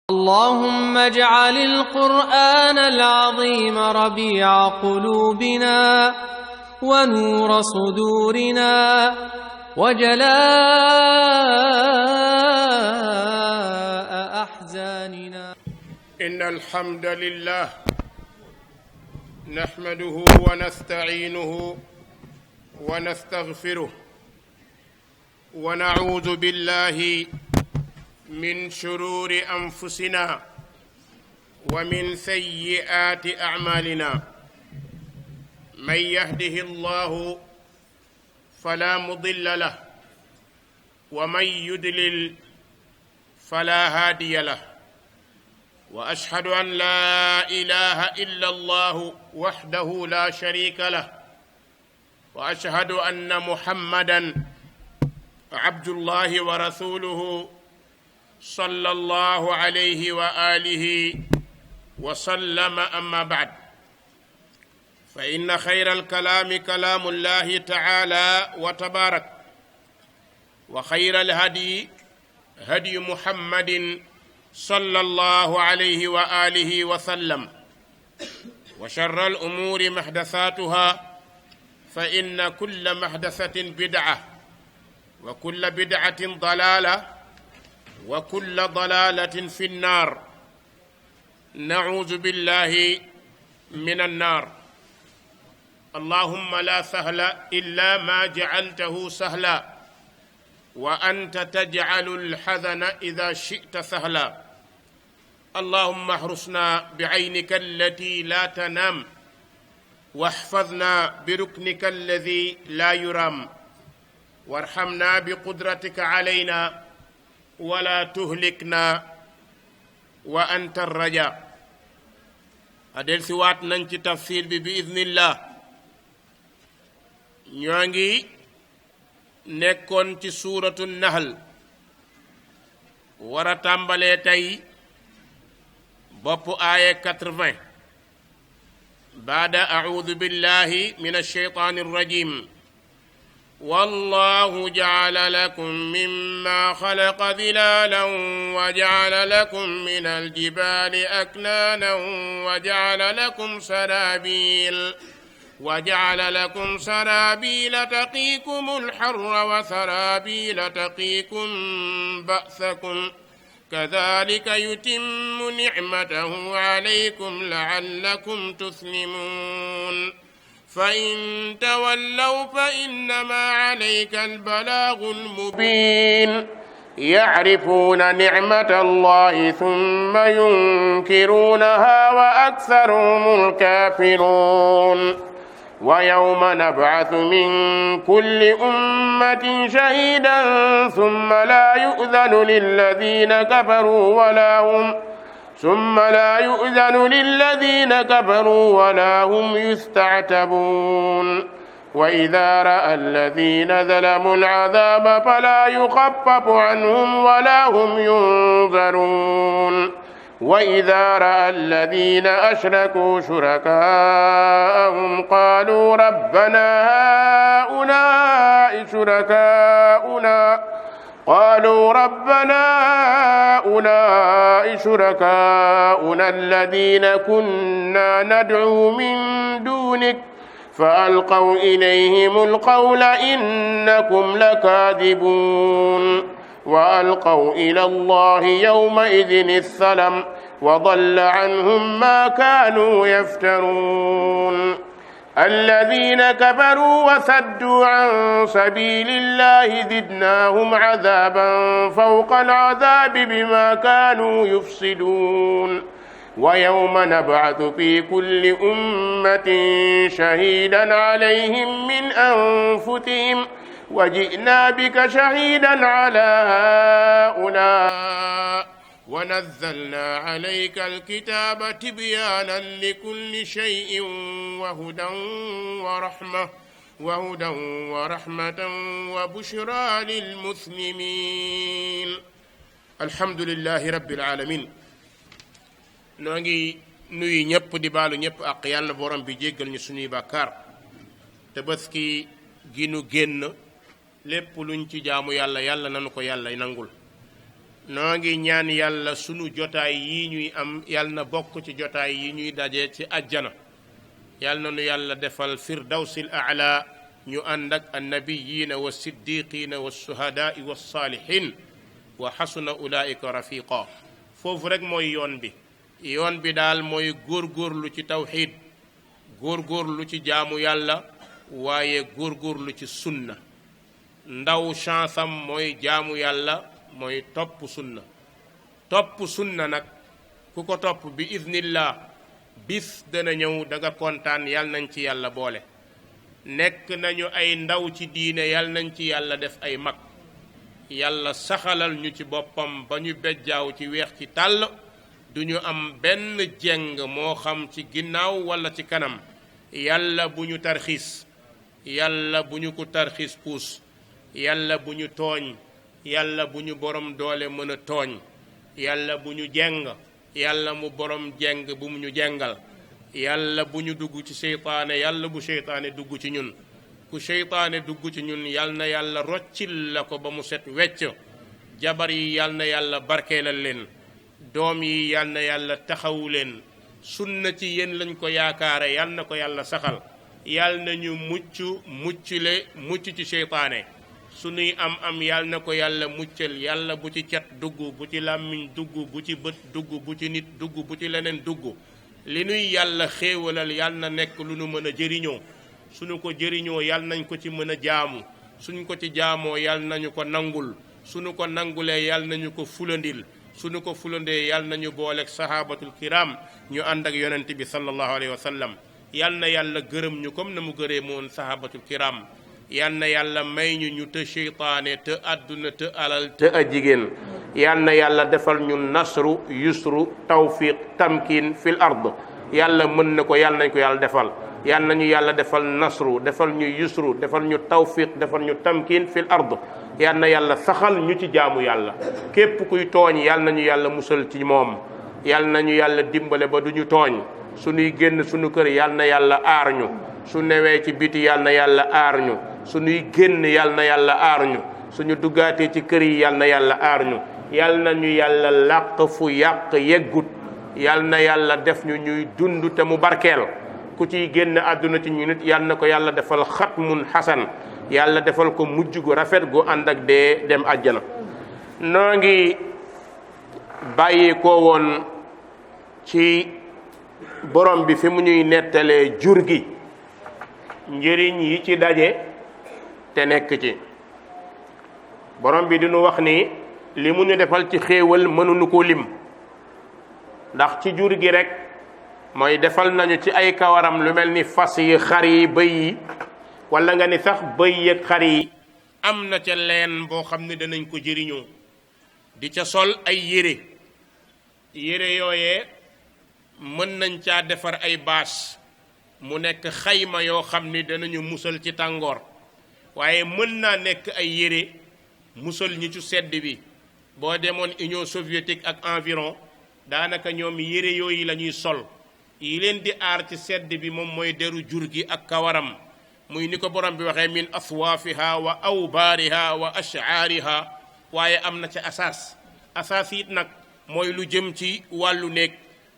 اللهم اجعل القرآن العظيم ربيع قلوبنا ونور صدورنا وجلاء أحزاننا. إن الحمد لله نحمده ونستعينه ونستغفره ونعوذ بالله من شرور أنفسنا ومن سيئات أعمالنا. من يهده الله فلا مضل له ومن يضلل فلا هادي له، وأشهد أن لا إله إلا الله وحده لا شريك له، وأشهد أن محمدا عبد الله ورسوله صلى الله عليه وآله وسلم. أما بعد، فإن خير الكلام كلام الله تعالى وتبارك، وخير الهدي هدي محمد صلى الله عليه وآله وسلم، وشر الأمور محدثاتها، فإن كل محدثة بدعة، وكل بدعة ضلالة، وكل ضلالة في النار. نعوذ بالله من النار. اللهم لا سهل إلا ما جعلته سهلا، وأنت تجعل الحزن إذا شئت سهلا. اللهم احرسنا بعينك التي لا تنام، واحفظنا بركنك الذي لا يرام، وارحمنا بقدرتك علينا ولا تهلكنا وأنت الرجاء. adel si waat nañ ci tafsir bi idnillah. ñoo ngi nekkoon ci suuratu nahl, war a tàmbalee tey bopp aaya 80 baada audu billahi min alsheytaani arrajim. والله جعل لكم مما خلق ظلالا وجعل لكم من الجبال أكنانا وجعل لكم سرابيل تقيكم الحر وسرابيل تقيكم بأسكم، كذلك يتم نعمته عليكم لعلكم تسلمون. فإن تولوا فإنما عليك البلاغ المبين. يعرفون نعمة الله ثم ينكرونها وأكثرهم الكافرون. ويوم نبعث من كل أمة شهيدا ثم لا يؤذن للذين كفروا ولا هم يستعتبون. وإذا رأى الذين ظلموا العذاب فلا يخفف عنهم ولا هم ينظرون. وإذا رأى الذين أشركوا شركاءهم قالوا ربنا هؤلاء شركاؤنا الذين كنا ندعو من دونك فألقوا إليهم القول إنكم لكاذبون. وألقوا إلى الله يومئذ السلم وضل عنهم ما كانوا يفترون. الذين كفروا وصدوا عن سبيل الله زدناهم عذابا فوق العذاب بما كانوا يفسدون. ويوم نبعث في كل أمة شهيدا عليهم من أنفسهم وجئنا بك شهيدا على هؤلاء ونزلنا عليك الكتاب تبيانا لكل شيء وهدى ورحمة وبشرى للمسلمين. الحمد لله رب العالمين. noo ngi nuyu ñëpp di baalu ñëpp ak yàlla borom bi jéggal ñu suñuy bàkkaar. Tabaski gi nu génn lépp luñ ci jaamu yàlla yàlla nanu ko yàlla nangul. noo ngi ñaan yàlla sunu jotaay yi ñuy am yàlla na bokk ci jotaay yi ñuy daje ci àjjana yàlla na nu yàlla defal firdawsil a'la ñu ànd ak annabiyiina wa siddiqiina wa suhadaai wa saalihin wa xasuna ulaika rafiqa foofu rek mooy yoon bi daal mooy góorgóorlu ci tawxiid góorgóorlu ci jaamu yàlla waaye góorgóorlu ci sunna ndaw chance am mooy jaamu yàlla mooy topp sunna nag ku ko topp bi idnillah bis dana ñëw da nga kontaan yàlla nañ ci yàlla boole nekk nañu ay ndaw ci diine yàlla nañ ci yàlla def ay mag yàlla saxalal ñu ci boppam ba ñu bejjaaw ci weex ci tàll du ñu am benn jeng moo xam ci ginnaaw walla ci kanam yàlla bu ñu tarxiis yàlla bu ñu ko tarxiis puus yàlla bu ñu tooñ yàlla bu ñu borom doole mën a tooñ yàlla bu ñu jeng yàlla mu borom jeng bu mu ñu jengal yàlla bu ñu dugg ci seytaane yàlla bu seytaane dugg ci ñun ku seytaane dugg ci ñun yàlla na yàlla roccil la ko ba mu set wecc jabar yi yàlla na yàlla barkeelal leen doom yi yàlla na yàlla taxawu leen sunna ci yéen lañ ko yaakaare yàlla na ko yàlla saxal yàlla na ñu mucc ci seytaane sunuy am yàlla na ko yàlla muccal yàlla bu ci cat dugg bu ci làmmiñ dugg bu ci bët dugg bu ci nit dugg bu ci leneen dugg li nuy yàlla xéewalal yàlla na nekk lu nu mën a jëriñoo suñu ko jëriñoo yàlla nañ ko ci mën a jaamu suñ ko ci jaamoo yàlla nañu ko nangul suñu ko nangulee yàlla nañu ko fulandil suñu ko fulandee yàlla nañu booleeg sahabatul kiram ñu ànd ak yonent bi sallallahu alayhi wa sallam yàlla na yàlla gërëm ñu comme na mu gëree moon sahabatul kiram yal na yàlla may ñu te seytaane te àdduna te alal te a jigéen yal na yàlla defal ñu nasru yusru tawfiq tamkin fil ard yàlla mën na ko yàlla nañ ko yàlla defal yal nañu yàlla defal nasru defal ñu yusru defal ñu tawfiq defal ñu tamkin fil ard yal na yàlla saxal ñu ci jaamu yàlla képp kuy tooñ yal nañu yàlla musal ci moom yal nañu yàlla dimbale ba du ñu tooñ suñuy génn suñu kër yal na yàlla aar ñu su newee ci biti yal na yàlla aar ñu suñuy génn yal na yàlla aar ñu suñu duggaatee ci kër yi yal na yàlla aar ñu yal na ñu yàlla làq fu yàq yeggut yal na yàlla def ñu ñuy dund te mu barkeel ku ciy génn àdduna ci ñu nit yal na ko yàlla defal xatmun xasan yàlla defal ko mujj gu rafet gu ànd ak dee dem àjjana noo ngi bàyyi ko woon ci borom bi fi mu ñuy nettalee jur gi njëriñ yi ci daje te nekk ci borom bi diñu wax ni li mu ñu defal ci xéewal mënuñu ko lim ndax ci jur gi rek mooy defal nañu ci ay kawaram lu mel ni fas yi xar yi bëy yi wala nga ni sax bëy ak xar yi am na ca leen boo xam ne danañ ko jëriñoo di ca sol ay yére yooyee mën nañ caa defar ay bâche mu nekk xayma yoo xam ni danañu musal ci tàngoor waaye mën naa nekk ay yére musal ñi ci sedd bi boo demoon Union soviétique ak environ daanaka ñoom yére yooyu la ñuy sol yi leen di aar ci sedd bi moom mooy deru jur gi ak kawaram muy ni ko borom bi waxee min aswaafiha wa awbaariha wa ash'aariha waaye am na ca asaas it nag mooy lu jëm ci wàllu néeg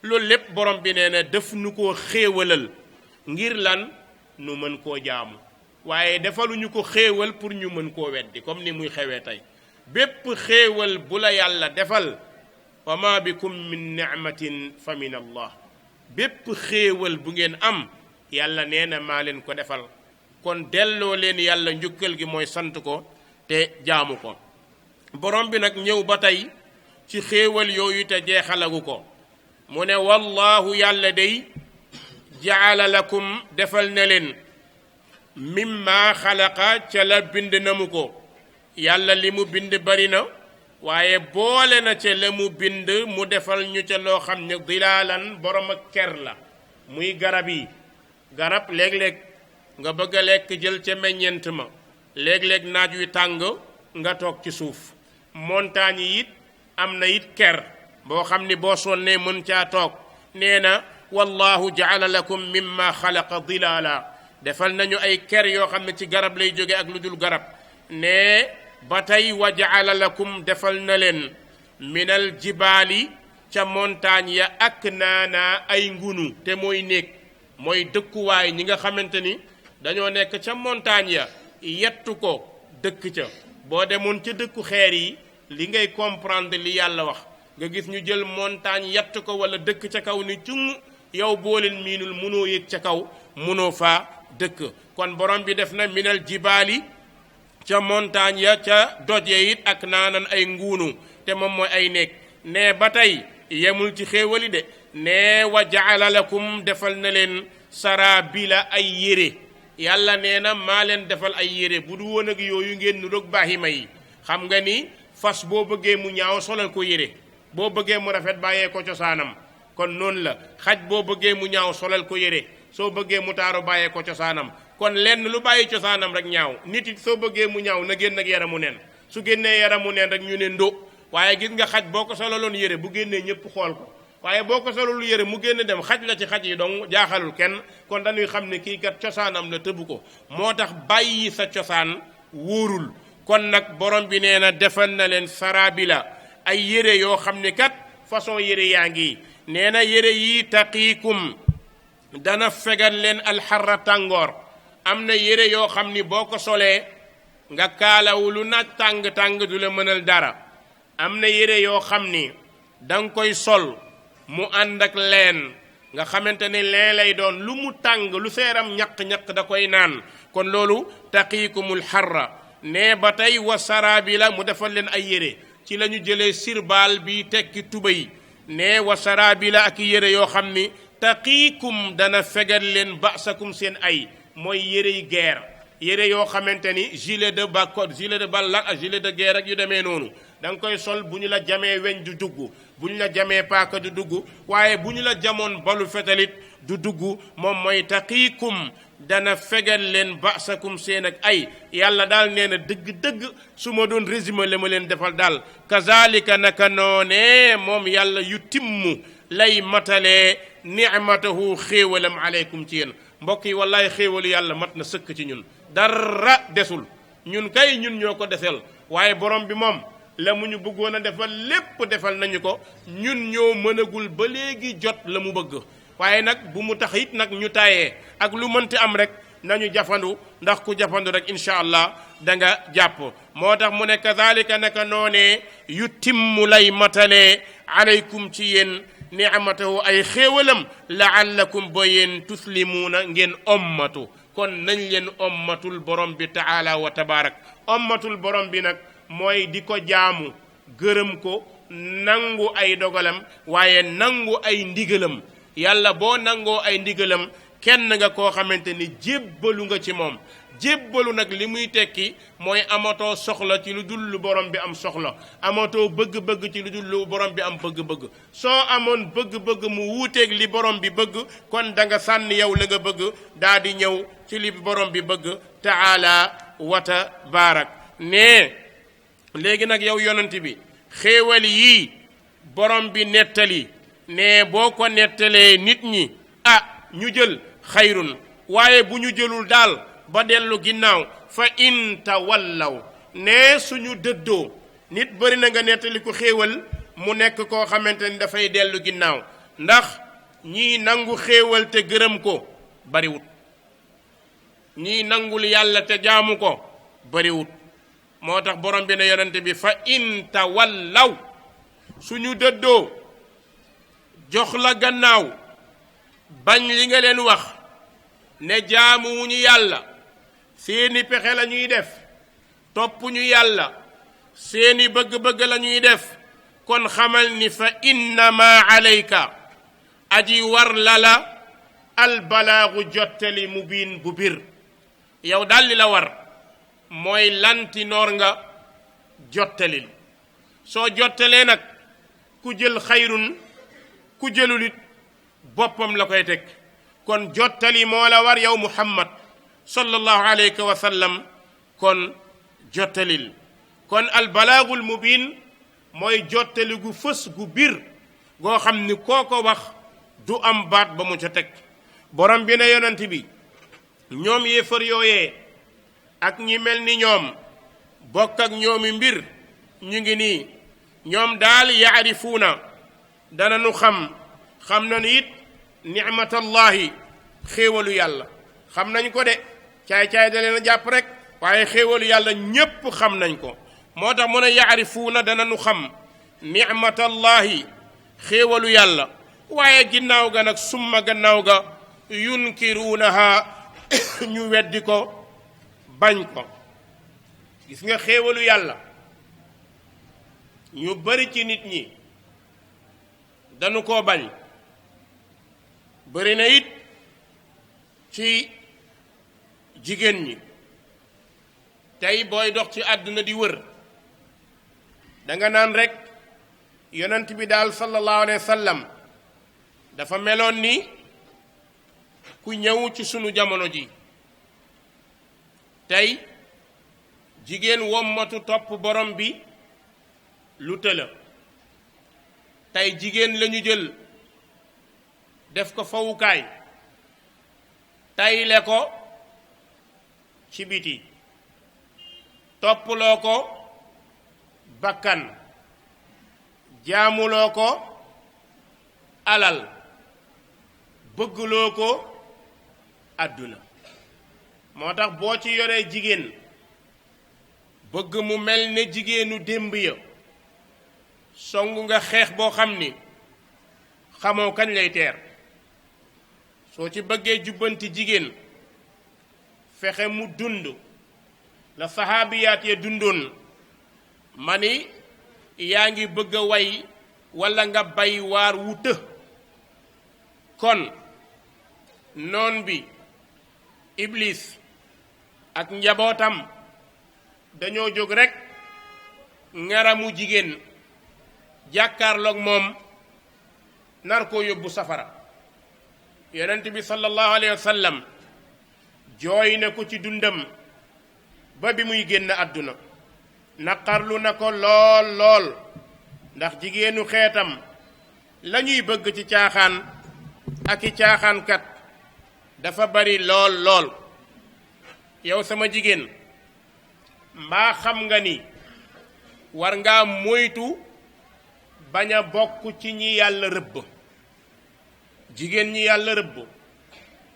loolu lépp borom bi nee na def nu koo xéewalal ngir lan nu mën koo jaamu waaye defaluñu ko xéewal pour ñu mën koo weddi comme ni muy xewee tey bépp xéewal bu la yàlla defal wa ma bikum min ni'matin fa min allah bépp xéewal bu ngeen am yàlla nee na maa leen ko defal kon delloo leen yàlla njukkal gi mooy sant ko te jaamu ko borom bi nag ñëw ba tey ci xéewal yooyu te jeexalagu ko mu ne wallahu yàlla day jaala lakum defal na leen mimma xalaqa ca la bind na mu ko yàlla li mu bind bari na waaye boole na ca la mu bind mu defal ñu ca loo xam ne dilaalan borom ak ker la muy garab yi garab léeg-léeg nga bëgg a lekk jël ca meññeent ma léeg-léeg naaj wi tàng nga toog ci suuf montagne yi it am na it ker boo xam ni boo sonnee mën caa toog nee na wallahu jaala lakum mimma xalaqa dilaala defal nañu ay ker yoo xam ne ci garab lay jóge ak lu dul garab ne ba tey wa jaala lakum defal na leen minal jibaali ca montagne ya ak naana ay ngunu te mooy néeg mooy dëkkuwaay ñi nga xamante ni dañoo nekk ca montagne ya yettu ko dëkk ca boo demoon ca dëkku xeer yi li ngay comprendre li yàlla wax nga gis ñu jël montagne yett ko wala dëkk ca kaw ni cung yow boo leen miinul munoo yëg ca kaw munoo faa dëkk kon borom bi def na minal jibaali ca montagne ya ca doj ya it ak naanan ay nguunu te moom mooy ay néeg ne ba tey yemul ci xéewali de ne wa jaala lakum defal na leen sarabila ay yére yàlla nee na maa leen defal ay yére bu du woon ak yooyu ngeen nu roog baahima yi xam nga ni fas boo bëggee mu ñaaw solal ko yére boo bëggee mu rafet bàyyee ko cosaanam kon noonu la xaj boo bëggee mu ñaaw solal ko yére soo bëggee mu taaru bàyyee ko cosaanam kon lenn lu bàyyi cosaanam rek ñaaw nit it soo bëggee mu ñaaw na génn ak yaramu neen su génnee yaramu neen rek ñu ne ndo waaye gis nga xaj boo ko solaloon yére bu génnee ñëpp xool ko waaye boo ko sololu yére mu génn dem xaj la ci xaj yi donc jaaxalul kenn kon dañuy xam ne kii kat cosaanam la tëbu ko moo tax bàyyi sa cosaan wóorul kon nag borom bi nee na defal na leen sarabila ay yére yoo xam ne kat façon yére yaa ngi nee na yére yi taqiikum dana fegal leen alxarra tàngoor am na yére yoo xam ni boo ko solee nga kaalawu lu naaj tàng-tàng du la mënal dara am na yére yoo xam ni danga koy sol mu ànd ak leen nga xamante ne leen lay doon lu mu tàng lu seeram ñaq-ñaq da koy naan kon loolu taqiikumul xarra ne ba tey wa sarabila mu defal leen ay yére ci la ñu jëlee sirbaal bi tekki tubéy ne wa sarabila ak yére yoo xam ni taqiikum dana fegal leen basakum seen ay mooy yére yi guerre yére yoo xamante ni gilet de balle ak gilet de guerre ak yu demee noonu da nga koy sol bu ñu la jamee weñ du dugg bu ñu la jamee paaka du dugg waaye bu ñu la jamoon balu fetalit du dugg moom mooy taqiikum dana fegal leen basakum seen ak ay yàlla daal nee na dëgg-dëgg su ma doon résumé la ma leen defal daal kazalika naka noonee moom yàlla yu timmu lay matalee nicmatahu xéewalam aleykum ci yéen mbokk yi wallaay xéewalu yàlla mat na sëkk ci ñun dara desul ñun kay ñun ñoo ko desel waaye borom bi moom la mu ñu bëggoon a defal lépp defal nañu ko ñun ñoo mënagul ba léegi jot la mu bëgg waaye nag bu mu tax it nag ñu tayee ak lu mënti am rek nañu jafandu ndax ku jafandu rek incha allah da nga jàpp moo tax mu ne kazalika naka noonee yu timmu lay matalee aleykum ci yéen ni'matahu ay xéewalam la'allakum ba yéen tuslimuuna ngeen ommatu kon nañ leen ommatul borom bi taala wa tabaarak ommatul borom bi nag mooy di ko jaamu gërëm ko nangu ay dogalam waaye nangu ay ndigalam yàlla boo nangoo ay ndigalam kenn nga koo xamante ni jébbalu nga ci moom jébbalu nag li muy tekki mooy amatoo soxla ci lu dul lu borom bi am soxla amatoo bëgg-bëgg ci lu dul lu borom bi am bëgg-bëgg soo amoon bëgg-bëgg mu wuuteeg li borom bi bëgg kon da nga sànni yow la nga bëgg daa di ñëw ci li borom bi bëgg taala wa tabaarak ne léegi nag yow yonent bi xéewal yii borom bi nettali ne boo ko nettalee nit ñi ñu jël xayrun waaye bu ñu jëlul daal ba dellu ginnaaw fa in tawallaw ne suñu dëddoo nit bëri na nga nettali ko xéewal mu nekk koo xamante ni dafay dellu ginnaaw ndax ñii nangu xéewal te gërëm ko bariwut ñii nangul yàlla te jaamu ko bariwut moo tax borom bi ne yonente bi fa in tawallaw suñu dëddoo jox la gannaaw bañ li nga leen wax ne jaamuwuñu yàlla seeni pexe la ñuy def topp ñu yàlla seeni bëgg-bëgg la ñuy def kon xamal ni fa innama alayka aji war la albalaagu jottali mubiin bu bir yow daal li la war mooy lantinoor nga jottalil soo jottalee nag ku jël xayrun ku jëlulit boppam la koy teg kon jottali moo la war yow muhammad sallallahu alayhi wa sallam kon jottalil kon albalaagul mubiin mooy jottali gu fës gu bir goo xam ni koo ko wax du am baat ba mu ca teg borom bi ne yonent bi ñoom yéefar yooyee ak ñi mel ni ñoom bokk ak ñoomi mbir ñu ngi nii ñoom daal yaarifuuna dana nu xam nañu it nicmatallahi xéewalu yàlla xam nañ ko de caay-caay da leen a jàpp rek waaye xéewalu yàlla ñépp xam nañ ko moo tax mu ne yaarifuuna dana nu xam nicmatallahi xéewalu yàlla waaye ginnaaw ga nag summa gannaaw ga yunkiruunaha ñu weddi ko bañ ko gis nga xéewalu yàlla ñu bari ci nit ñi dañu koo bañ bari na it ci jigéen ñi tey booy dox ci àdduna di wër danga naan rekk yonent bi daal sallallahu alayhi wa sallam dafa meloon ni ku ñëw ci sunu jamono ji tey jigéen wommatu topp borom bi lu tëla tey jigéen lañu jël def ko fawukaay tayle ko ci biti topploo ko bakkan jaamuloo ko alal bëggloo ko àdduna moo tax boo ci yoree jigéen bëgg mu mel ne jigéenu démb ya songu nga xeex boo xam ni xamoo kañ lay teer soo ci bëggee jubbanti jigéen fexe mu dund la saxaabiyaat ya dundoon ma ni yaa ngi bëgg a way walla nga bay waar wu të kon noon bi iblis ak njabootam dañoo jóg rekk ngaramu jigéen jàkkaarloog moom nar koo yóbbu safara yonent bi sallallahu alayhi wa sallam jooy na ko ci dundam ba bi muy génn àdduna naqarlu na ko lool lool ndax jigéenu xeetam lañuy bëgg ci caaxaan ak i caaxaankat dafa bari lool lool yow sama jigéen mbaa xam nga ni war ngaa moytu bañ a bokk ci ñi yàlla rëbb jigéen ñi yàlla rëbb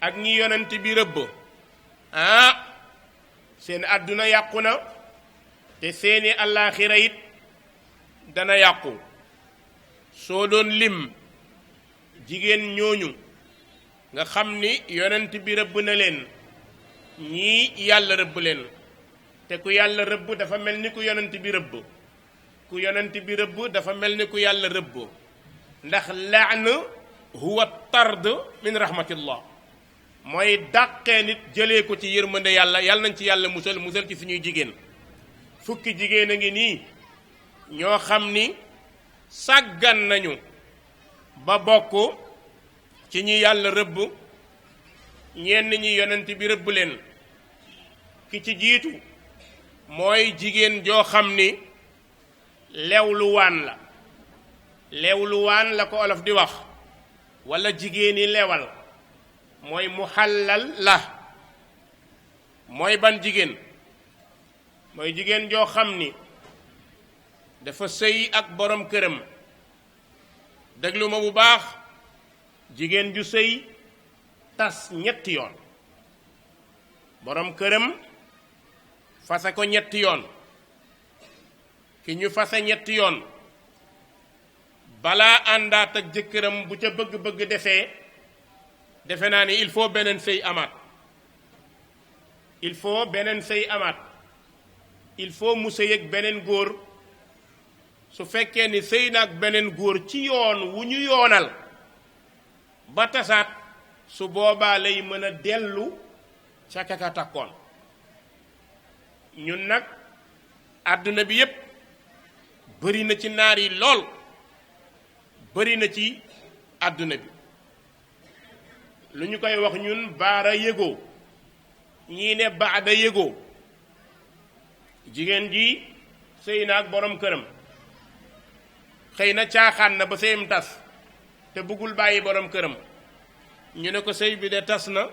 ak ñi yonent bi rëbb seen àdduna yàqu na te seeni àllaaxira it dana yàqu soo doon lim jigéen ñooñu nga xam ni yonent bi rëbb na leen ñii yàlla rëbb leen te ku yàlla rëbb dafa mel ni ku yonent bi rëbb ku yonent bi rëbb dafa mel ni ku yàlla rëbb ndax laan huwa tard min rahmatillah mooy dàqee nit jëlee ko ci yërmande yàlla yàlla nañ ci yàlla musal ci suñuy jigéen fukki jigéen a ngi nii ñoo xam ni sàggan nañu ba bokk ci ñi yàlla rëbb ñenn ñi yonent bi rëbb leen ki ci jiitu mooy jigéen joo xam ni lewluwaan la ko olof di wax walla jigéeni lewal mooy muhallal la mooy ban jigéen mooy jigéen joo xam ni dafa sëy ak borom këram déglu ma bu baax jigéen ju sëy tas ñetti yoon borom këram fase ko ñetti yoon ki ñu fase ñetti yoon balaa àndaat ak jëkkëram bu ca bëgg-bëgg defee defe naa ni il faut beneen sëy amaat il faut mu sëy ak beneen góor su fekkee ni sëy na ak beneen góor ci yoon wu ñu yoonal ba tasaat su boobaa lay mën a dellu ca kaka takkoon ñun nag àdduna bi yépp bari na ci naar yi lool bari na ci àdduna bi lu ñu koy wax ñun baara yëgoo ñii ne baada yëgoo jigéen ji sëy na ak borom këram xëy na caaxaan na ba sëyam tas te bëggul bàyyi borom këram ñu ne ko sëy bi de tas na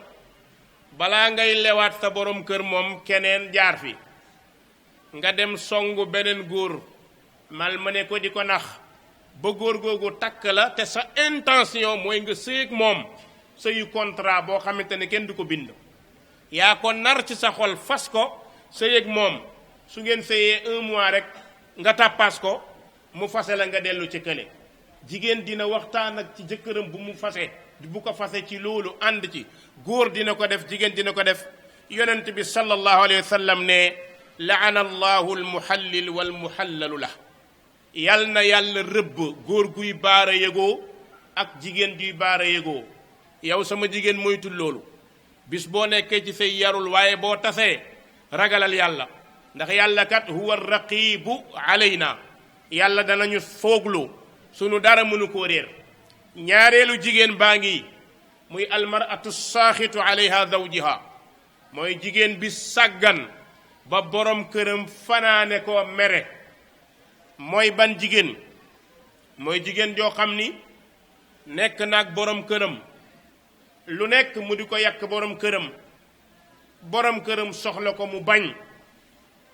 balaa ngay lewaat sa borom kër moom keneen jaar fi nga dem songu beneen góor malmené ko di ko nax ba góor googu takk la te sa intention mooy nga sëy ak moom sëyu contrat boo xamante ne kenn du ko bind yaa ko nar ci sa xol fas ko sëy ak moom su ngeen sëyee 1 mois rek nga tàppaas ko mu fase la nga dellu ci kële jigéen dina waxtaan ak ci jëkkëram bu mu fase bu ko fase ci loolu ànd ci góor dina ko def jigéen dina ko def yonent bi sallallahu alayhi wa sallam ne laana allahu almuhallil walmuhallalu la yal na yàlla rëbb góor guy baara yëgoo ak jigéen guy baara yëgoo yow sama jigéen moytul loolu bis boo nekkee ci say yarul waaye boo tasee ragalal yàlla ndax yàlla kat huwa raqibu alayna yàlla danañu fooglu sunu dara mënu koo réer ñaareelu jigéen baa ngi muy almaratu saaxitu alayha zawjiha mooy jigéen bi sàggan ba borom këram fanaane koo mere mooy ban jigéen mooy jigéen joo xam ni nekk naag borom këram lu nekk mu di ko yàq borom këram soxla ko mu bañ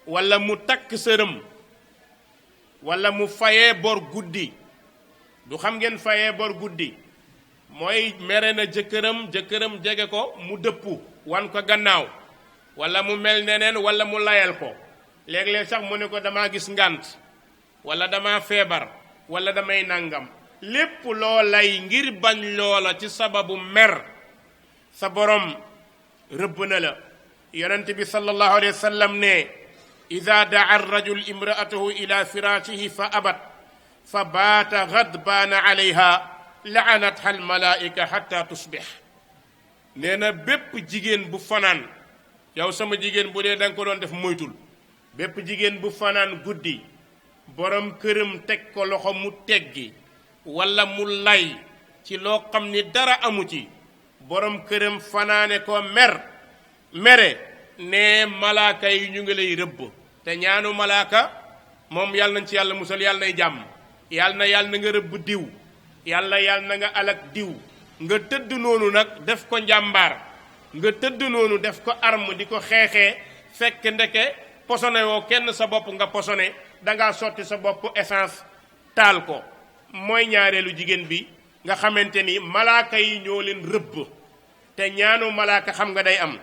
walla mu takk sërëm walla mu fayee bor guddi du xam ngeen fayee bor guddi mooy mere na jëkkëram jege ko mu dëppu wan ko gannaaw walla mu mel neneen walla mu layal ko léeg-léeg sax mu ne ko damaa gis ngànt walla dama feebar walla damay nangam lépp loo lay ngir bañ loola ci sababu mer sa borom rëbb na la yonent bi sallallahu alayhi wa sallam ne ida daa arrajul imraatahu ila firashihi fa abat fa baata gadbaana alayha laanatha almalaika xatta tusbix nee na bépp jigéen bu fanaan yow sama jigéen bu dee da nga ko doon def moytul bépp jigéen bu fanaan guddi borom këram teg ko loxo mu teggi walla mu lay ci loo xam ni dara amu ci borom këram fanaane ko mere ne malaaka yi ñu ngi lay rëbb te ñaanu malaaka moom yàlla nañ ci yàlla musal yàlla nay jàmm yàlla na nga rëbb diw yàlla na nga alak diw nga tëdd noonu nag def ko njàmbaar nga tëdd noonu def ko arme di ko xeexee fekk ndeke posone woo kenn sa bopp nga posone dangaa sotti sa bopp essence taal ko mooy ñaareelu jigéen bi nga xamante ni malaaka yi ñoo leen rëbb te ñaanu malaaka xam nga day am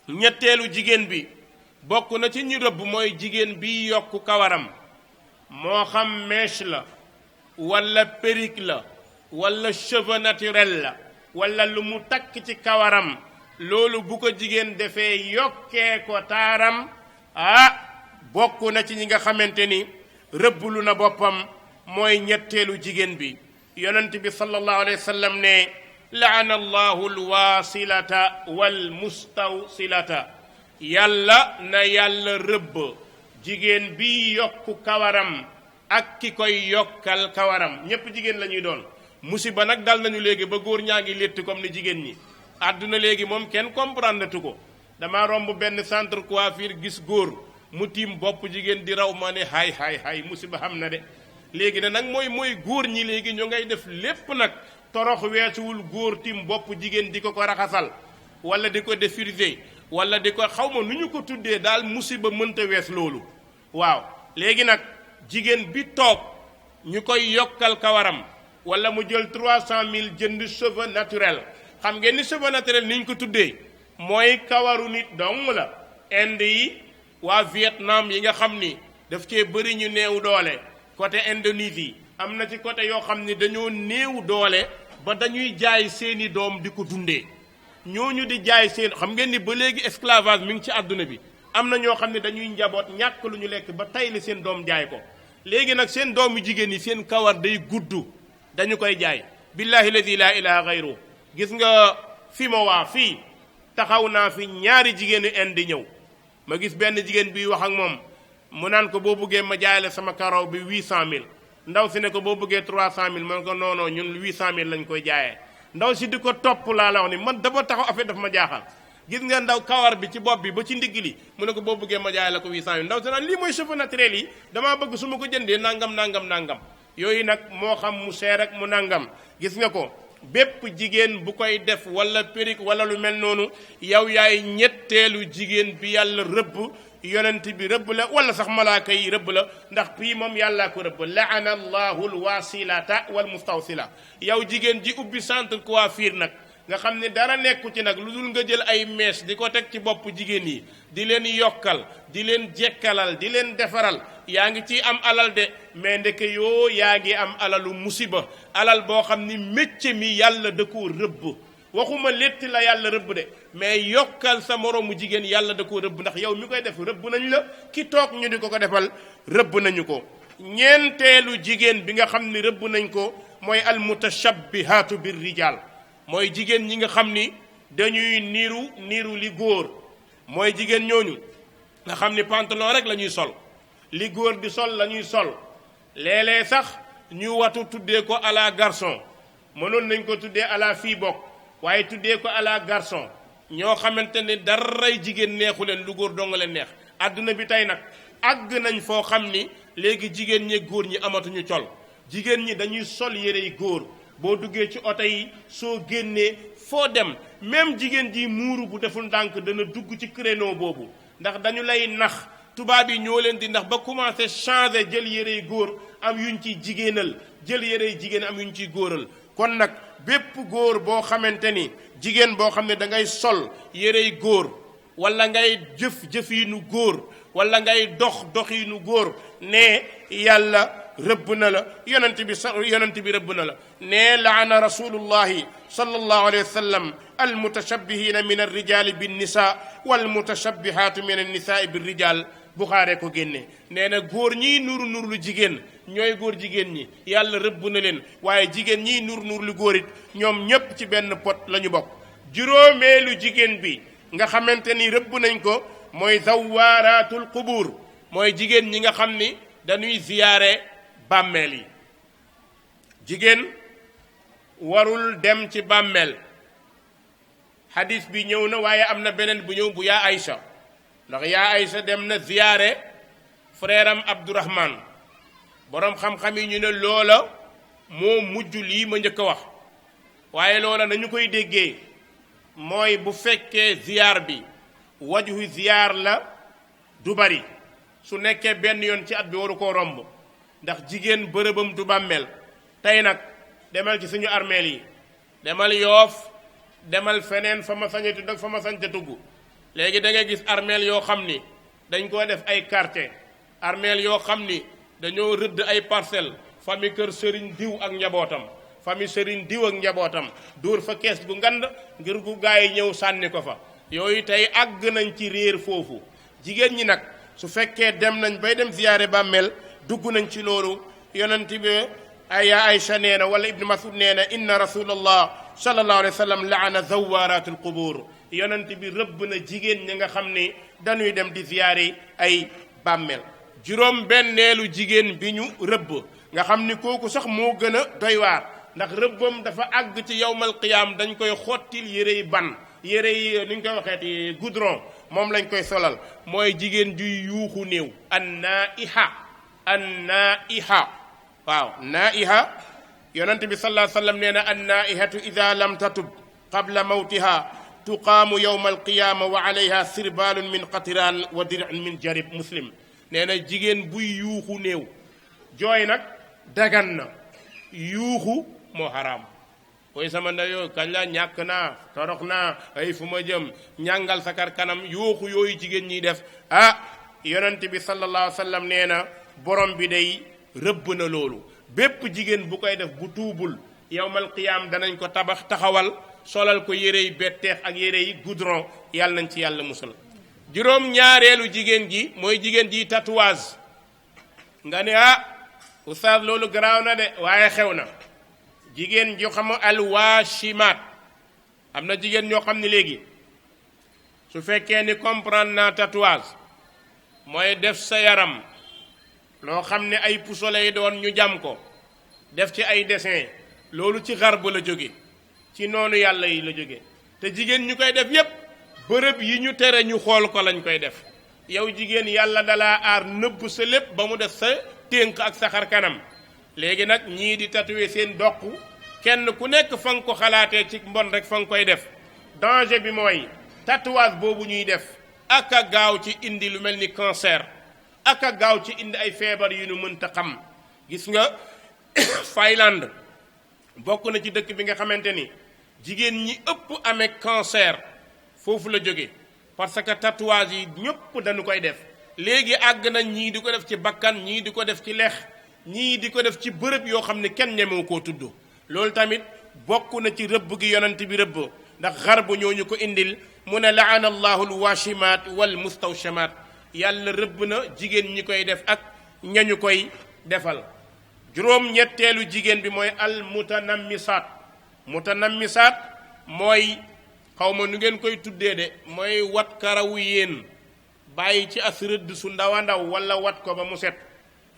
ñetteelu jigéen bi bokk na ci ñu rëbb mooy jigéen bi yokk kawaram moo xam mèche la walla perruque la walla cheveux naturel la walla lu mu takk ci kawaram loolu bu ko jigéen defee yokkee ko taaram bokk na ci ñi nga xamante ni rëbblu na boppam mooy ñetteelu jigéen bi yonent bi sallallahu alayhi wa sallam ne laana allahu alwasilata walmustawsilata yàlla na yàlla rëbb jigéen bi yokku kawaram ak ki koy yokkal kawaram ñépp jigéen la ñuy doon musiba nag dal nañu léegi ba góor ñaa ngi létt comme ni jigéen ñi àdduna léegi moom kenn comprendre tu ko dama romb benn centre coiffure gis góor mu tiim bopp jigéen di raw ma ne hay musiba xam na de léegi ne nag mooy góor ñi léegi ñu ngay def lépp nag torox weesuwul góor tiim bopp jigéen di ko raxasal wala di ko défriser wala di ko xaw ma nu ñu ko tuddee daal musiba mënta wees loolu waaw léegi nag jigéen bi toog ñu koy yokkal kawaram wala mu jël 300 000 jënd cheveux naturel xam ngeen ni cheveux naturel ni ñu ko tuddee mooy kawaru nit dong la Inde yi waa Vietnam yi nga xam ni daf cee bëri ñu néew doole côté Indonésie am na ci côté yoo xam ni dañoo néew doole ba dañuy jaay seeni doom di ko dundee ñooñu di jaay seen xam ngeen ni ba léegi esclavage mi ngi ci àdduna bi am na ñoo xam ne dañuy njaboot ñàkk lu ñu lekk ba tey li seen doom jaay ko léegi nag seen doomu jigéen yi seen kawar day gudd dañu koy jaay billahi ladi laa ilaha gayru gis nga fi ma waa fii taxaw naa fi ñaari jigéenu Inde ñëw ma gis benn jigéen bi wax ak moom mu naan ko boo bëggee ma jaay la sama karaw bi 800000 ndaw si ne ko boo bëggee 300000 man ko non non ñun 800000 lañ koy jaayee ndaw si di ko topp laa la wax ni man dama taxaw affaire daf ma jaaxal gis nga ndaw kawar bi ci bopp bi ba ci ndigg li mu ne ko boo bëggee ma jaay la ko 800000 ndaw si naan lii mooy cheveux naturel yi damaa bëgg su ma ko jëndee nangam yooyu nag moo xam mu seer ak mu nangam gis nga ko bépp jigéen bu koy def wala perruque wala lu mel noonu yow yaay ñetteelu jigéen bi yàlla rëbb yonent bi rëbb la wala sax malaaka yi rëbb la ndax pii moom yàllaa ko rëbb laana allahu alwasilata wal mustawsila yow jigéen ji ubbi centre coiffure nag nga xam ne dara nekku ci nag lu dul nga jël ay mees di ko teg ci bopp jigéen yi di leen yokkal di leen jekkalal di leen defaral yaa ngi ciy am alal de mais ndeke yoo yaa ngi am alalu musiba alal boo xam ni métier mi yàlla da koo rëbb waxuma létti la yàlla rëbb de mais yokkal sa moroomu jigéen yàlla da koo rëbb ndax yow mi koy def rëbb nañ la ki toog ñu di ko defal rëbb nañu ko ñeenteelu jigéen bi nga xam ni rëbb nañ ko mooy almutashabbihaatu bir rijal mooy jigéen ñi nga xam ni dañuy niiru li góor mooy jigéen ñooñu nga xam ni pantalon rek la ñuy sol li góor di sol la ñuy sol léeg-léeg sax ñu watu tuddee ko à la garçon mënoon nañ ko tuddee à la fille bokk waaye tuddee ko à la garçon ñoo xamante ne daray jigéen neexu leen lu góor dong leen neex àdduna bi tey nag àgg nañ foo xam ni léegi jigéen ñi góor ñi amatuñu col jigéen ñi dañuy sol yérey góor boo duggee ci oto yi soo génnee foo dem même jigéen ji muuru bu deful ndànk dana dugg ci créneau boobu ndax dañu lay nax tubaab yi ñoo leen di ndax ba commencé changer jël yérey góor am yuñ ciy jigéenal jël yérey jigéen am yuñ ciy góoral kon nag bépp góor boo xamante ni jigéen boo xam ne da ngay sol yérey góor wala ngay jëfiinu góor wala ngay doxiinu góor ne yàlla rëbb na la yonent bi rëbb na la ne laana rasulullahi sallallahu alayhi wa sallam almutashabbihina min alrijali binnisa walmutashabbihaatu min annisaai birrijal Buxaari ko génne nee na góor ñiy nur lu jigéen ñooy góor jigéen ñi yàlla rëbb na leen waaye jigéen ñiy nur lu góor it ñoom ñépp ci benn pot la ñu bokk juróomeelu jigéen bi nga xamante ni rëbb nañ ko mooy zawaaraatul qubuur mooy jigéen ñi nga xam ni dañuy ziyaare bàmmeel yi jigéen warul dem ci bàmmeel hadis bi ñëw na waaye am na beneen bu ñëw bu yaa Aïcha ndax yaa Aïcha dem na ziyaare frère am Abdourahman boroom xam-xam yi ñu ne loola moo mujj lii ma njëkk a wax waaye loola nañu koy déggee mooy bu fekkee ziyaar bi wajhu ziyaar la du bari su nekkee benn yoon ci at bi waru koo romb ndax jigéen bërëbam du bàmmeel tey nag demal ci suñu armeel yi demal Yoof demal feneen fa ma sañe tudd ak fa ma sañte tugg léegi da ngay gis armeel yoo xam ni dañ koo def ay quartier armeel yoo xam ni dañoo rëdd ay parcelle famille kër sëriñ diw ak njabootam famille sëriñ diw ak njabootam dóor fa kees gu ngand ngir gu gaa yi ñëw sànni ko fa yooyu tey àgg nañ ci réer foofu jigéen ñi nag su fekkee dem nañ bay dem ziyaare bàmmeel dugg nañ ci loolu yonent bi aya Aïcha nee na wala ibnu Mas'ud nee na inna rasulallah sallallahu alayhi wa sallam laana zawaaratul qubur yonent bi rëbb na jigéen ñi nga xam ni dañuy dem di ziyaare ay bàmmeel juróom benneelu jigéen bi ñu rëbb nga xam ni kooku sax moo gën a doy waar ndax rëbbam dafa àgg ci yawmal qiyaam dañ koy xottil yérey ban yérey ni ñu koy waxeeti goudron moom lañ koy solal mooy jigéen juy yuuxu néew annaiha waaw naiha yonent bi sallallahu alayhi wa sallam nee na annaihatu ida lam tatub qabla mawtiha tuqaamu yawma alqiyaama wa alayha sirbaalun min qatiraan wa dir'un min jarib muslim nee na jigéen buy yuuxu néew jooy nag dagan na yuuxu moo xaraam koy sama ndeyoo kañ la ñàkk naa torox naa ay fu ma jëm ñàngal sakar kanam yuuxu yooyu jigéen ñiy def yonent bi sallallahu alayhi wa sallam nee na borom bi day rëbb na loolu bépp jigéen bu koy def bu tuubul yawmal qiyaam danañ ko taxawal solal ko yére yi betteex ak yére yi goudron yàlla nañ ci yàlla musal juróom ñaareelu jigéen ji mooy jigéen ji tatouage nga ne oustaz loolu garaaw na de waaye xew na jigéen ju xam alwaashimaat am na jigéen ñoo xam ne léegi su fekkee ni comprendre naa tatouage mooy def sa yaram loo xam ne ay puso lay doon ñu jam ko def ci ay dessin loolu ci xarb la jóge ci noonu yàlla yi la jóge te jigéen ñu koy def yépp bërëb yi ñu tere ñu xool ko lañ koy def yow jigéen yàlla dalaa aar nëbb sa lépp ba mu def sa ténk ak sa xar kanam léegi nag ñii di tatouer seen doq kenn ku nekk fa nga ko xalaatee ci mbon rek fa nga koy def danger bi mooy tatouage boobu ñuy def ak a gaaw ci indi lu mel ni cancer ak a gaaw ci indi ay feebar yu nu mënta xam. gis nga Finlande bokk na ci dëkk bi nga xamante ni jigéen ñi ëpp amee cancer foofu la jóge parce que tatouage yi ñëpp dañu koy def léegi àgg na ñii di ko def ci bakkan ñii di ko def ci lex ñii di ko def ci bërëb yoo xam ne kenn ñemewu koo tudd. loolu tamit bokk na ci rëbb gi yonent bi rëbb ndax xarbu ñooñu ko indil mu ne laana allahu alwashimat wal mustawshamat yàlla rëbb na jigéen ñi koy def ak ñañu koy defal. juróom ñetteelu jigéen bi mooy al mutanammisaat mooy xaw ma nu ngeen koy tuddee de mooy wat karawu yéen bàyyi ci as rëdd su ndaw a ndaw wala wat ko ba mu set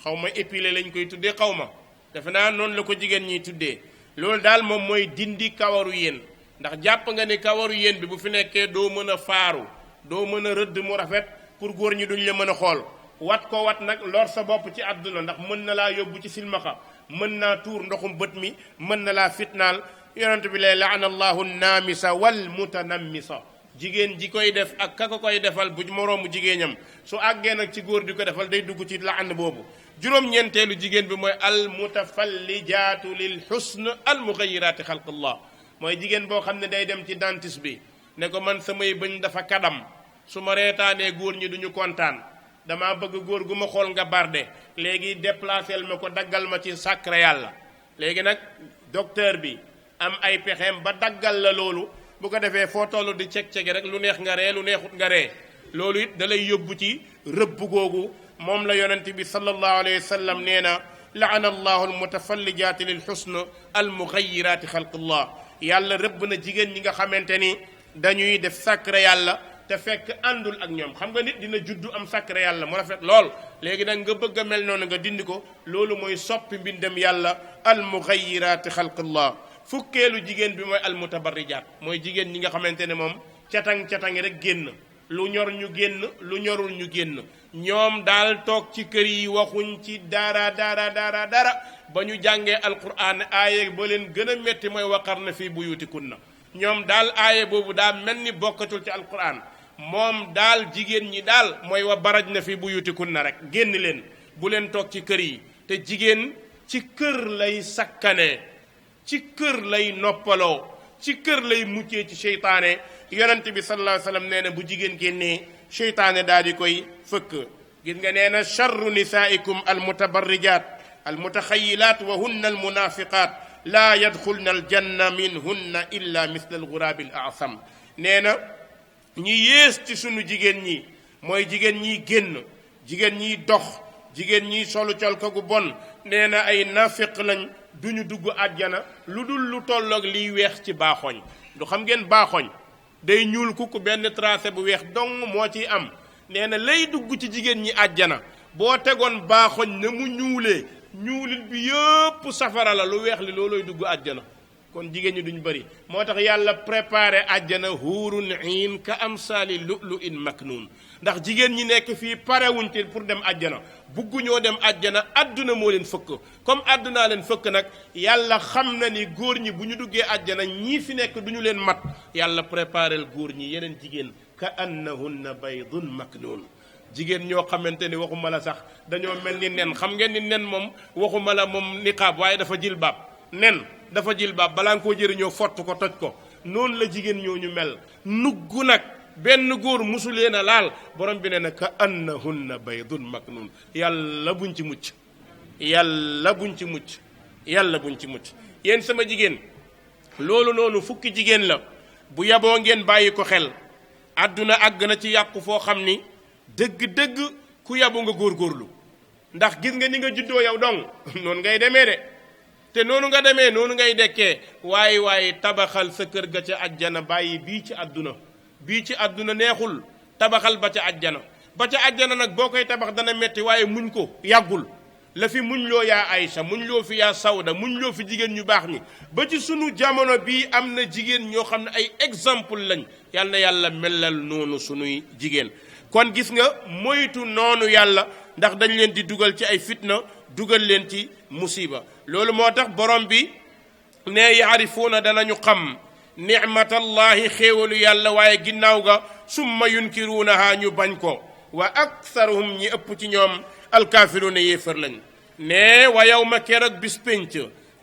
xaw ma épilé lañ koy tuddee xaw ma defe naa noonu la ko jigéen ñiy tuddee. loolu daal moom mooy dindi kawaru yéen ndax jàpp nga ne kawaru yéen bi bu fi nekkee doo mën a faaru doo mën a rëdd mu rafet pour góor ñi duñ la mën a xool. wat ko wat nag lor sa bopp ci àdduna ndax mën na laa yóbbu ci silmaxa mën naa tuur ndoxum bët mi mën na laa fitnaal. yonent bi lay laana allahu naamisa wal mutanammisa jigéen ji koy def ak ka ko koy defal bu moroomu jigéenam su àggee nag ci góor di ko defal day dugg ci laan boobu. juróom-ñeenteelu jigéen bi mooy al mutafallijaatu lil xusn al mugayyiraati xalqillah mooy jigéen boo xam ne day dem ci dentiste bi ne ko man samay bëñ dafa kadam su ma reetaanee góor ñi duñu kontaan dama bëgg góor gu ma xool nga barde léegi déplacel ma ko daggal ma ci sacré yàlla. léegi nag docteur bi am ay pexeem ba daggal la loolu bu ko defee foo toll di ceg-cege rek lu neex nga ree lu neexut nga ree loolu it da lay yóbbu ci rëbb googu. moom la yonent bi sallallahu alayhi wa sallam nee na laana allahu almutafallijaati lil xusn almugayyiraati xalqillah yàlla rëbb na jigéen ñi nga xamante ni dañuy def sacré yàlla te fekk àndul ak ñoom. xam nga nit dina juddu am sacré yàlla mu rafet lool léegi nag nga bëgg a mel noonu nga dindi ko loolu mooy soppi mbindam yàlla almugayyiraati xalqillah. fukkeelu jigéen bi mooy almutabarrijaat mooy jigéen ñi nga xamante ne moom catang-catangi rek génn lu ñor ñu génn lu ñorul ñu génn ñoom daal toog ci kër yi waxuñ ci dara ba ñu jàngee alquran aaye ba leen gën a métti mooy waqarna fii buyutikunna ñoom daal aaye boobu daa mel ni bokkatul ci alquran moom daal jigéen ñi daal mooy wa barajna fii buyutikunna rek génn leen bu leen toog ci kër yi. te jigéen ci kër lay sakkanee ci kër lay noppaloo ci kër lay muccee ci seytaane. yonent bi sallallahu alayhi wa sallam nee na bu jigéen génnee seytaane daal di koy fëkk. gis nga nee na charru nisaikum almutabarrijat almutaxayilat wa hunna almunafiqat laa yadxulna aljanna minhunna illa misla alghurabi al asam. nee na ñi yées ci sunu jigéen ñi mooy jigéen ñiy génn jigéen ñiy dox jigéen ñiy solu colka gu bon. nee na ay nafiq lañ duñu dugg àjjana lu dul lu tolloog liy weex ci baaxoñ. du xam ngeen baaxoñ day ñuul kukk benn tracé bu weex dong moo ciy am. nee na lay dugg ci jigéen ñi àjjana boo tegoon baaxoñ na mu ñuulee ñuulit bi yëpp safara la lu weex li loolooy dugg àjjana. kon jigéen ñi duñ bëri moo tax yàlla préparé àjjana huurun iin ka amsaali lu'lu'in maknuun ndax jigéen ñi nekk fii parewuñ ci pour dem àjjana bugguñoo dem àjjana àdduna moo leen fëkk. comme àddunaa leen fëkk nag yàlla xam na ni góor ñi bu ñu duggee àjjana ñii fi nekk du ñu leen mat yàlla préparel góor ñi yeneen jigéen ka annahunna baydun maknuun jigéen ñoo xamante ni waxuma la sax dañoo mel ni nen. xam ngeen ni nen moom waxuma la moom niqaab waaye dafa jilbaab nen dafa jilbaab balaa nga koo jëriñoo fott ko toj ko noonu la jigéen ñooñu mel. nugg nag benn góor musuleen a laal borom bi ne na ka annahunna baydun maknuun yàlla buñ ci mucc yàlla buñ ci mucc yàlla buñ ci mucc. yéen sama jigéen loolu noonu fukki jigéen la bu yaboo ngeen bàyyi ko xel. àdduna àgg na ci yàqu foo xam ni dëgg-dëgg ku yabu nga góorgóorlu ndax gis nga ni nga juddoo yow dong noonu ngay demee de te noonu nga demee noonu ngay dekkee waaye tabaxal sa kër ga ca àjjana bàyyi bii ci àdduna neexul tabaxal ba ca àjjana nag boo koy tabax dana metti waaye muñ ko yàggul la fi muñ loo yaa Aysa muñ loo fi yaa Sawda muñ loo fi jigéen ñu baax ñi ba ci sunu jamono bii am na jigéen ñoo xam ne ay exemple lañ yal na yàlla melal noonu sunuy jigéen. kon gis nga moytu noonu yàlla ndax dañ leen di dugal ci ay fitna dugal leen ci musiba. loolu moo tax borom bi ne yaarifuuna danañu xam nicmatallahi xéewalu yàlla waaye ginnaaw ga summa yunkiruunaha ñu bañ ko wa aktharuhum ñi ëpp ci ñoom alkaafiruuna yéefar lañ ne wa yawma keroog bis pénc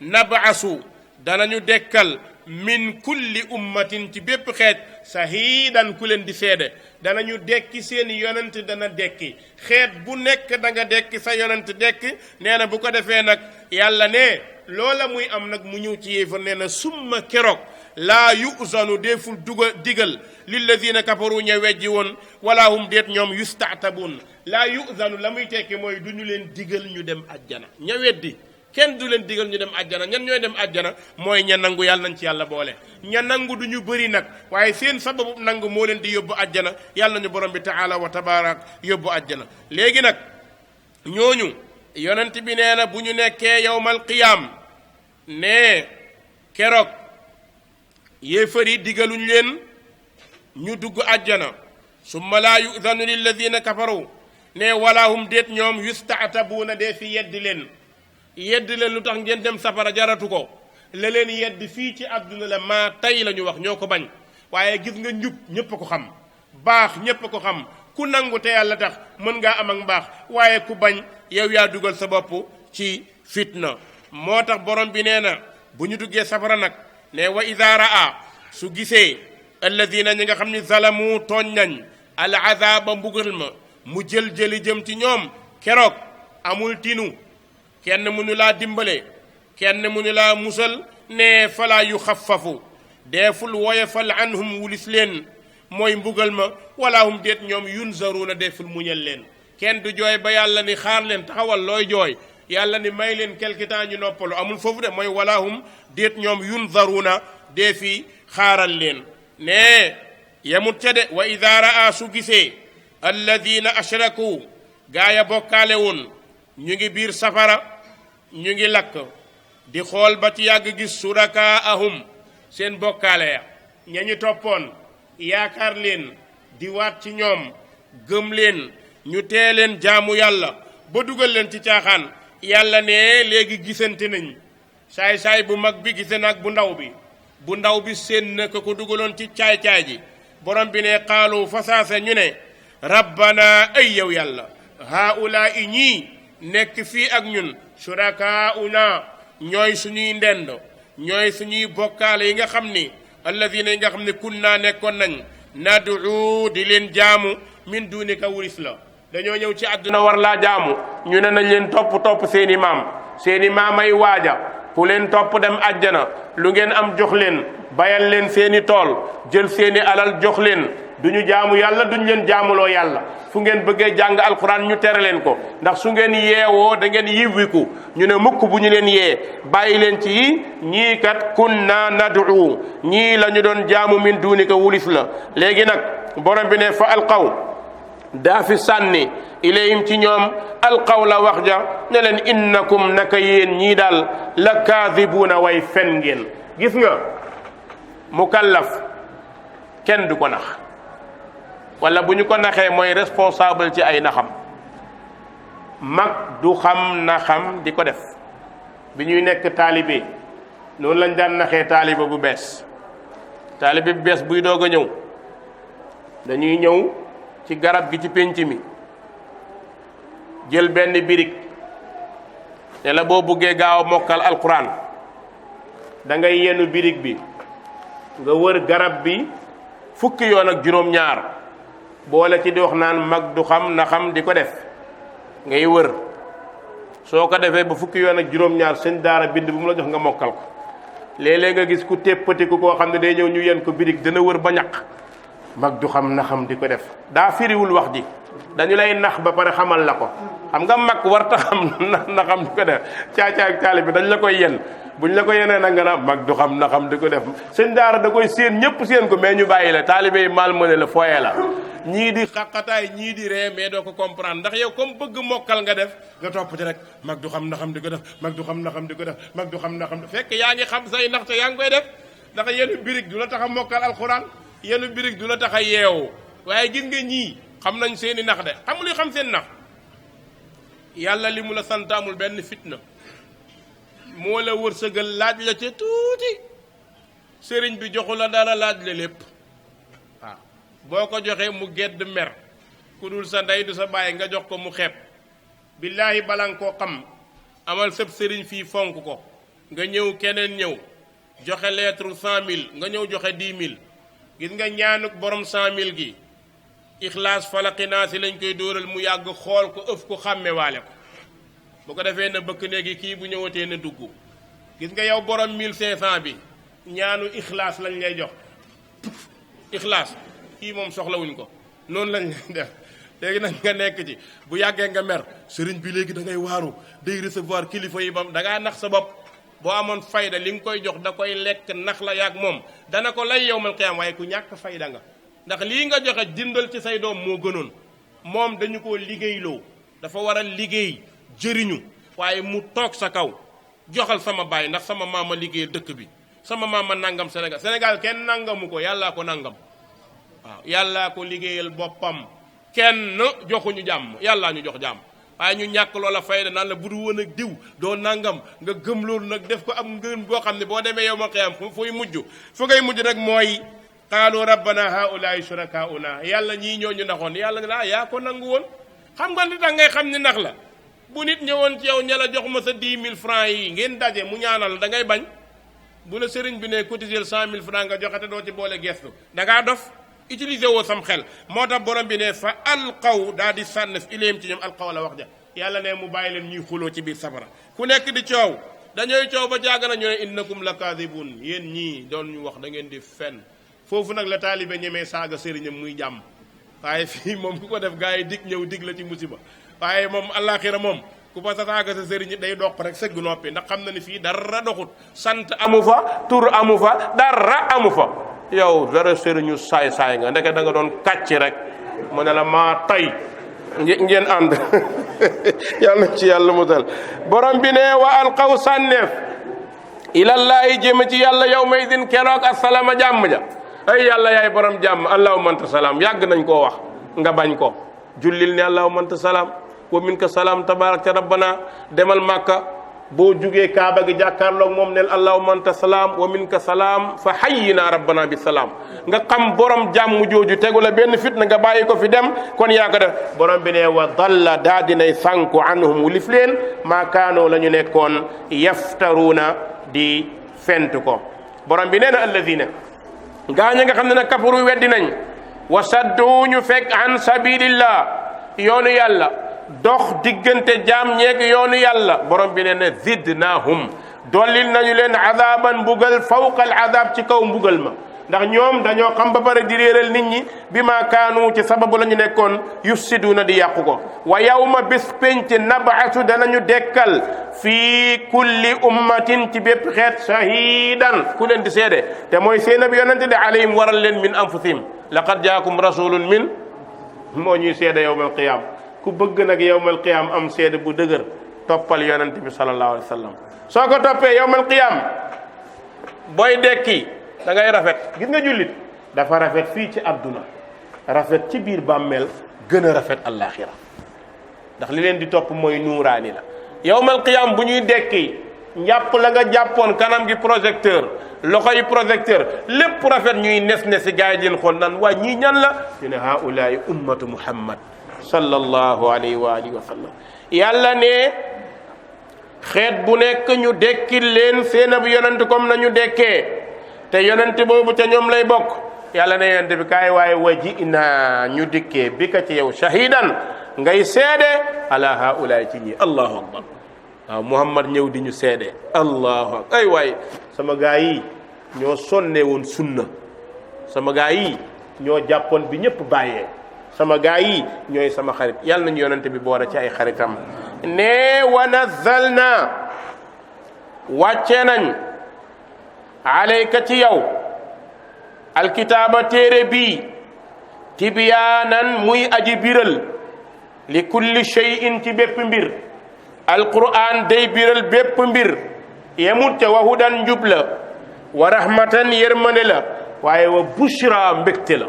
nab'asu danañu dekkal min kulli ummatin ci bépp xeet shahiidan ku leen di seede danañu dekki seen yonent dana dekki xeet bu nekk da nga dekki sa yonent dekki nee na bu ko defee nag yàlla ne loola muy am nag mu ñëw ci yéefar nee na summa keroog laa yuzanu deeful digal lilladina kafaru ña wejji woon wala hum déet ñoom yustatabun laa yuzanu la muy tekki mooy du ñu leen digal ñu dem ajjana ña weddi kenn du leen digal ñu dem ajjana ñan ñooy dem ajjana mooy ña nangu yàlla nañ ci yàlla boole ña nangu du ñu bëri nag waaye seen sababu nangu moo leen di yóbbu ajjana yàlla nañu borom bi taala wa tabarak yóbbu ajjana léegi nag ñooñu yonent bi nee na bu ñu nekkee yawmal qiyaam ne keroog yéefar yi digaluñ leen ñu dugg ajjana summa laa yudanu lilladina kafaru ne wala hum déet ñoom yustaatabuuna dee fi yeddi leen lu tax ngeen dem safara jaratu ko la leen yeddi fii ci àdduna la maa tey la ñu wax ñoo ko bañ waaye gis nga njub ñépp a ko xam baax ñépp a ko xam ku nangu te yàlla tax mën ngaa am ak mbaax waaye ku bañ yow yaa dugal sa bopp ci fitna moo tax borom bi nee na bu ñu duggee safara nag ne wa ida raa su gisee alladina ñi nga xam ni zalamu tooñ nañ al azaba mbugal ma mu jël-jëli jëm ci ñoom keroog amul tinu kenn mënu laa dimbale kenn mënu laa musal ne falaa yu xafafu deeful woyefal anhum wulis leen mooy mbugal ma wala hum déet ñoom yunzaruuna deeful muñal leen kenn du jooy ba yàlla ni xaar leen taxawal looy jooy yàlla ni may leen quelque temps ñu noppalu amul foofu de mooy wala hum déet ñoom yunzaruuna dee fi xaaral leen ne yemut ca de wa ida raa su gisee alladina ashraku gaaya bokkaale woon ñu ngi biir safara ñu ngi lakk di xool ba ci yàgg gis surakaahum seen bokkaale ya ña ñu toppoon yaakaar leen di waat ci ñoom gëm leen ñu tee leen jaamu yàlla ba dugal leen ci caaxaan yàlla ne léegi gisante nañ saay-saay bu mag bi gise nag bu ndaw bi seen na ko dugaloon ci caay-caay ji borom bi ne xaalu fasaase ñu ne rabbana ay yow yàlla haulaa i ñii nekk fii ak ñun shurakauna ñooy suñuy ndend ñooy suñuy bokkaale yi nga xam ni alladina yi nga xam ne kunna nekkoon nañ nadu di leen jaamu min dunika wuris la dañoo ñëw ci àdduna war laa jaamu ñu ne nañ leen topp seeni maam ay waaja ku leen topp dem àjjana lu ngeen am jox leen bayal leen seeni tool jël seeni alal jox leen duñu jaamu yàlla duñu leen jaamuloo yàlla fu ngeen bëggee jàng alquran ñu tere leen ko ndax su ngeen yeewoo da ngeen yiwwiku ñu ne mukk bu ñu leen yee bàyyi leen ci yi ñii kat kunna nad'u ñii la ñu doon jaamu min duunika wulis la léegi nag borom bi ne fa alqaw daa fi sànni ilayhim ci ñoom alqawla wax ja ne leen innakum naka yéen ñii daal la kaadibuuna way fen ngeen gis nga mukallaf kenn du ko nax wala bu ñu ko naxee mooy responsable ci ay naxam mag du xam naxam di ko def bi ñuy nekk taalibe noonu lañ daan naxee taalibe bu bees buy doog a ñëw dañuy ñëw ci garab gi ci pénc mi jël benn birig ne la boo buggee gaaw a mokkal alquran da ngay yenu birig bi nga wër garab bi fukki yoon ak juróom-ñaar boole ci di wax naan mag du xam na xam di ko def ngay wër soo ko defee ba fukki yoon ak juróom-ñaar seen daara bind bu mu la jox nga mokkal ko léeg-léeg nga gis ku téppatiku koo xam ne day ñëw ñu yen ko birig dana wër ba ñaq mag du xam na xam di ko def daa firiwul wax ji dañu lay nax ba pare xamal la ko xam nga mag war ta xam na xam di ko def caacaak taali bi dañ la koy yen buñ la ko yenee nag nga naa mag du xam na xam di ko def seen daara da koy séen ñëpp séen ko mais ñu bàyyi la taalibe yi mal mëne la fooyee la ñii di xaqataay ñii di ree mais doo ko comprendre ndax yow comme bëgg mokkal nga def nga topp ci rek mag du xam na xam di ko def mag du xam na xam di ko def mag du xam na xam fekk yaa ngi xam say ndaxte yaa ngi koy def ndax yenn birig du la tax a mokkal alxuraan yenn birig du la tax a yeewu waaye gis nga ñii xam nañ seeni nax de xam luy xam seen nax yàlla li mu la sant amul benn fitna moo la wërsëgal laaj la ca tuuti sëriñ bi joxu la dara laaj la lépp waaw boo ko joxee mu gedd mer ku dul sa ndey du sa bàyyi nga jox ko mu xeeb billaahi bala nga koo xam amal sëb sëriñ fii fonk ko nga ñëw keneen ñëw joxe lettre 100 000 nga ñëw joxe 10 000 gis nga ñaanuk borom 100 000 gi ixlaas falaqi naas lañ koy dóoral mu yàgg xool ko ëf ko xàmmewaale ko bu ko defee na bëkk néegi kii bu ñëwatee na dugg gis nga yow borom 1500 bi ñaanu ixlaas lañ lay jox ixlaas kii moom soxlawuñ ko noonu lañ lay def léegi nag nga nekk ci bu yàggee nga mer sëriñ bi léegi da ngay waaru day recevoir kilifa yi bam da ngaa nax sa bopp boo amoon fayda li nga koy jox da koy lekk nax la yàgg moom dana ko lay yowmal qiyaam waaye ku ñàkk fayda nga ndax lii nga joxe dindal ci say doom moo gënoon moom dañu ko liggéeyloo dafa war a liggéey jëriñu waaye mu toog sa kaw joxal sama baay ndax sama maama liggéeyal dëkk bi sama maama nangam Sénégal kenn nangamu ko yàllaa ko nangam waaw yàllaa ko liggéeyal boppam kenn joxuñu jàmm yàllaa ñu jox jàmm waaye ñu ñàkk loola fayda naan la bu du woon ak diw doo nangam nga gëm loolu nag def ko am ngëm boo xam ne boo demee yow ma xiyam fuy mujj fu ngay mujj nag mooy qaalu rabbana haulaai shurakauna yàlla ñii ñoo ñu naxoon yàlla nga yaa ko nangu woon xam nga li tax ngay xam ni nax la bu nit ñëwoon ci yow ña la jox ma sa 10 000 francs yi ngeen daje mu ñaanal da ngay bañ bu la sëriñ bi ne cotiser 100 000 francs nga joxe te doo ci boole gestu da ngaa dof utiliser woo sam xel moo tax borom bi ne fa alqaw daal di sànn ilayhim ci ñoom alqaw la wax ja yàlla ne mu bàyyi leen ñuy xuloo ci biir safara ku nekk di coow dañooy coow ba jàgg na ñu ne innakum la kaadibun yéen ñii doon ñu wax da ngeen di fenn foofu nag la taalibe ñemee saaga sëriñam muy jàmm waaye fii moom ku ko def gars yi dig ñëw dig la ci musiba waaye moom àllaaxira moom ku fa sa saaga sa sëriñ day doq rek sëgg noppi ndax xam na ni fii dara doxut sant amu fa tur amu fa dara amu fa yow dara sëriñu saay-saay nga ndeke da nga doon kàcc rek mu ne la maa tay ngeen ànd yàlla ci yàlla musal borom bi ne wa alqaw sànneef ilallaahi jëm ci yàlla yow may din keroog asalaama jàmm ja ay yàlla yaay borom jàmm allahumma anta salaam yàgg nañ koo wax nga bañ ko jullil ne allahumma anta salaam wa minka salaam tabarakta rabbana demal màkka boo jugee kaaba gi jàkkaarloog moom neel allahumma anta salaam wa minka salaam fa hayyina rabbana bi salaam nga xam borom jàmm jooju tegu la benn fitna nga bàyyi ko fi dem kon yaa ko def borom bi ne wa dalla daa dinay sànku anhum wulif leen maa kaanoo la ñu nekkoon yaftaruuna di fent ko borom bi nee na alladina gaañ nga xam ne nag kafaru weddi nañ wa saddu ñu fekk an sabilillah yoonu yàlla dox diggante jaam ñeeg yoonu yàlla borom bi nee na zidnaahum dollil nañu leen adaban mbugal fawqa al adab ci kaw mbugal ma ndax ñoom dañoo xam ba pare di réeral nit ñi bi ma kaanu ci sababu la ñu nekkoon yufsiduuna di yàqu ko wa yawma bis penc nab'atu danañu dekkal fii kulli ummatin ci bépp xeet shahidan ku leen di seede te mooy seen bi yonente de alayhim waral leen min anfusihim laqad jaakum rasulun min moo ñuy seede yawmal qiyam ku bëgg nag yawmal qiyam am seede bu dëgër toppal yonente bi sallallahu alayhi wa sallam soo ko toppee yawmal qiyam booy dekki da ngay rafet gis nga jullit dafa rafet fii ci àdduna rafet ci biir bàmmeel gën a rafet àllaaxira ndax li leen di topp mooy nuuraani la yawmal qiyaam bu ñuy dekki njàpp la nga jàppoon kanam gi projecteur loxo yi projecteur lépp rafet ñuy nes si gars yi di leen xool naan waa ñii ñan la ñu ne haulaai ummatu muhammad sallallahu alayhi wa alihi wa sallam yàlla ne xeet bu nekk ñu dekkil leen seen ab yonent comme nañu dekkee te yonent boobu ca ñoom lay bokk yàlla ne yonent bi kaay waaye waji ina ñu dikkee bi ka ci yow shahidan ngay seede ala haulaay ci ñi allahu akbar waaw muhammad ñëw di ñu seede allahu akbar ay waay sama gaa yi ñoo sonne woon sunna sama gaa yi ñoo jàppoon bi ñëpp bàyyee sama gaa yi ñooy sama xarit yàlla nañu yonent bi boole ci ay xaritam ne wa nazzalna wàcce nañ alayka ci yow alkitaaba téere bii tibyaanan muy aji biral li kulli shay'in ci bépp mbir alquran day biral bépp mbir yemut ca wa hudan njub la wa rahmatan yërmande la waaye wa bushra mbégte la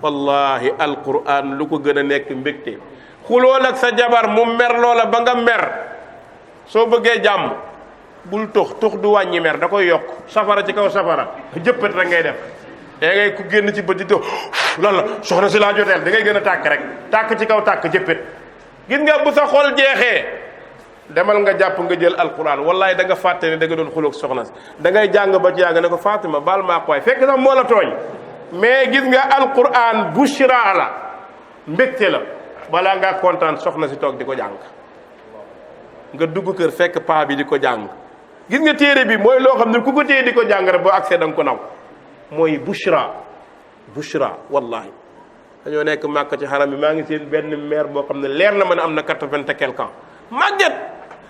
wallahi alquran lu ko gën a nekk mbégte xulool ak sa jabar mu mer loola ba nga mer soo bëggee jàmm bul tux du wàññi mer da koy yokk safara ci kaw safara jëppat rek ngay def da ngay ku génn ci bët di to lan la soxna si laa joteel da ngay gën a tàkk rek tàkk ci kaw tàkk jëppit gis nga bu sa xol jeexee demal nga jàpp nga jël alquran wallahi da nga fàtte ne da nga doon xuloog soxna si da ngay jàng ba ci yàgg ne ko Fatima baal maa ko waay fekk sax moo la tooñ mais gis nga alquran bushra la mbégte la balaa ngaa kontaan soxna si toog di ko jàng nga dugg kër fekk paa bi di ko jàng gis nga téere bi mooy loo xam ne ku ko téye di ko jàng rek boo accès da nga ko naw mooy bushra wallahi dañoo nekk màkk ci xaram bi maa ngi seen benn maire boo xam ne leer na ma ne am na 80 et quelque ans màgget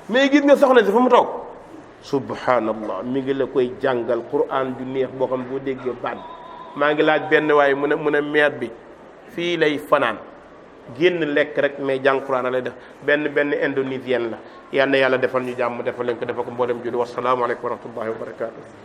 mais gis nga soxna si fa mu toog subhanallah mi ngi la koy jàngal quran ju neex boo xam ne boo déggee baat maa ngi laaj benn waaye mu ne maire bi fii lay fanaan génn lekk rek mais jàng quran lay def benn indonésienne la yal na yàlla defal ñu jàmm defal leen ko defal ko mboolem julli wassalaamu aleykum wa rahmatullahi wa barakatuh